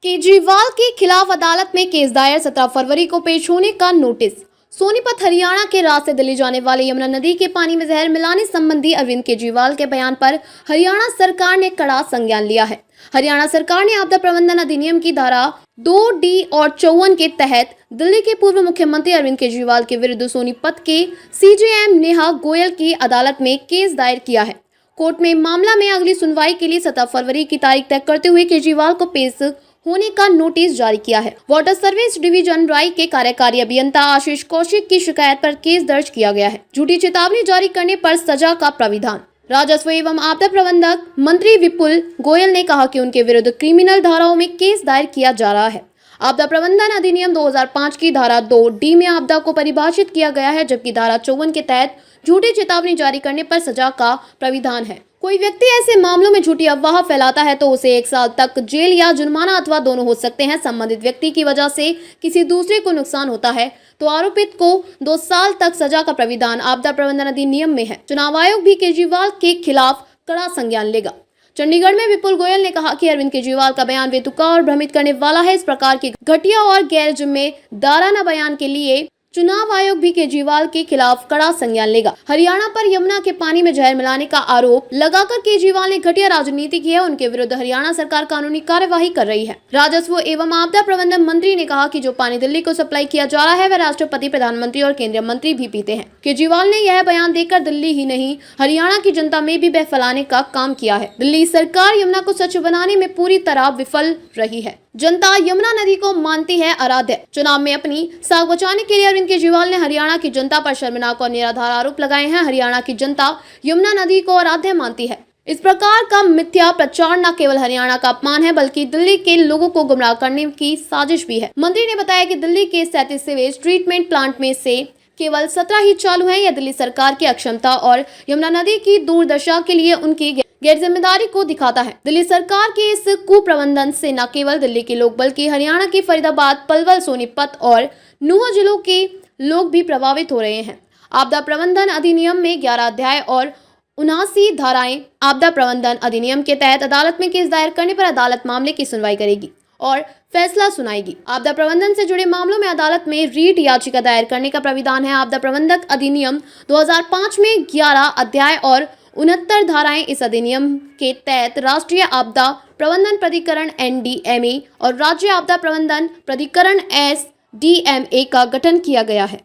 केजरीवाल के खिलाफ अदालत में केस दायर, 17 फरवरी को पेश होने का नोटिस। सोनीपत हरियाणा के रास्ते दिल्ली जाने वाले यमुना नदी के पानी में जहर मिलाने संबंधी अरविंद केजरीवाल के बयान पर हरियाणा सरकार ने कड़ा संज्ञान लिया है। हरियाणा सरकार ने आपदा प्रबंधन अधिनियम की धारा 2D और 54 के तहत दिल्ली के पूर्व मुख्यमंत्री अरविंद केजरीवाल के विरुद्ध सोनीपत के CJM नेहा गोयल की अदालत में केस दायर किया है। कोर्ट में मामला में अगली सुनवाई के लिए 17 फरवरी की तारीख तय करते हुए केजरीवाल को पेश होने का नोटिस जारी किया है। वाटर सर्विस डिवीजन राय के कार्यकारी अभियंता आशीष कौशिक की शिकायत पर केस दर्ज किया गया है। झूठी चेतावनी जारी करने पर सजा का प्राविधान। राजस्व एवं आपदा प्रबंधक मंत्री विपुल गोयल ने कहा कि उनके विरुद्ध क्रिमिनल धाराओं में केस दायर किया जा रहा है। आपदा प्रबंधन अधिनियम 2005 की धारा 2D में आपदा को परिभाषित किया गया है, जबकि धारा 54 के तहत झूठी चेतावनी जारी करने पर सजा का प्राविधान है। कोई व्यक्ति ऐसे मामलों में झूठी अफवाह फैलाता है तो उसे 1 साल तक जेल या जुर्माना अथवा दोनों हो सकते हैं। संबंधित व्यक्ति की वजह से किसी दूसरे को नुकसान होता है तो आरोपित को 2 साल तक सजा का प्राविधान आपदा प्रबंधन अधिनियम में है। चुनाव आयोग भी केजरीवाल के खिलाफ कड़ा संज्ञान लेगा। चंडीगढ़ में विपुल गोयल ने कहा कि अरविंद केजरीवाल का बयान बेतुका और भ्रमित करने वाला है। इस प्रकार की घटिया और गैर जिम्मेदाराना बयान के लिए चुनाव आयोग भी केजरीवाल के खिलाफ कड़ा संज्ञान लेगा। हरियाणा पर यमुना के पानी में जहर मिलाने का आरोप लगाकर केजरीवाल ने घटिया राजनीति की है। उनके विरुद्ध हरियाणा सरकार कानूनी कार्यवाही कर रही है। राजस्व एवं आपदा प्रबंधन मंत्री ने कहा कि जो पानी दिल्ली को सप्लाई किया जा रहा है वह राष्ट्रपति, प्रधानमंत्री और केंद्रीय मंत्री भी पीते हैं। केजरीवाल ने यह बयान देकर दिल्ली ही नहीं हरियाणा की जनता में भी बह फैलाने का काम किया है। दिल्ली सरकार यमुना को स्वच्छ बनाने में पूरी तरह विफल रही है। जनता यमुना नदी को मानती है आराध्य। चुनाव में अपनी साख बचाने के लिए अरविंद केजरीवाल ने हरियाणा की जनता पर शर्मनाक और निराधार आरोप लगाए हैं। हरियाणा की जनता यमुना नदी को आराध्य मानती है। इस प्रकार का मिथ्या प्रचार न केवल हरियाणा का अपमान है बल्कि दिल्ली के लोगों को गुमराह करने की साजिश भी है। मंत्री ने बताया कि दिल्ली के 37 सीवेज ट्रीटमेंट प्लांट में से केवल 17 ही चालू हैं। यह दिल्ली सरकार की अक्षमता और यमुना नदी की दुर्दशा के लिए उनकी गैर जिम्मेदारी को दिखाता है। दिल्ली सरकार के इस कुप्रबंधन से न केवल दिल्ली के लोग बल्कि हरियाणा की फरीदाबाद, पलवल, सोनीपत और नूंह जिलों के लोग भी प्रभावित हो रहे हैं। आपदा प्रबंधन अधिनियम में 11 अध्याय और 79 धाराएं। आपदा प्रबंधन अधिनियम के तहत अदालत में केस दायर करने पर अदालत मामले की सुनवाई करेगी और फैसला सुनाएगी। आपदा प्रबंधन से जुड़े मामलों में अदालत में रीट याचिका दायर करने का प्राविधान है। आपदा प्रबंधक अधिनियम 2005 में 11 अध्याय और 69 धाराएं। इस अधिनियम के तहत राष्ट्रीय आपदा प्रबंधन प्राधिकरण NDMA और राज्य आपदा प्रबंधन प्राधिकरण SDMA का गठन किया गया है।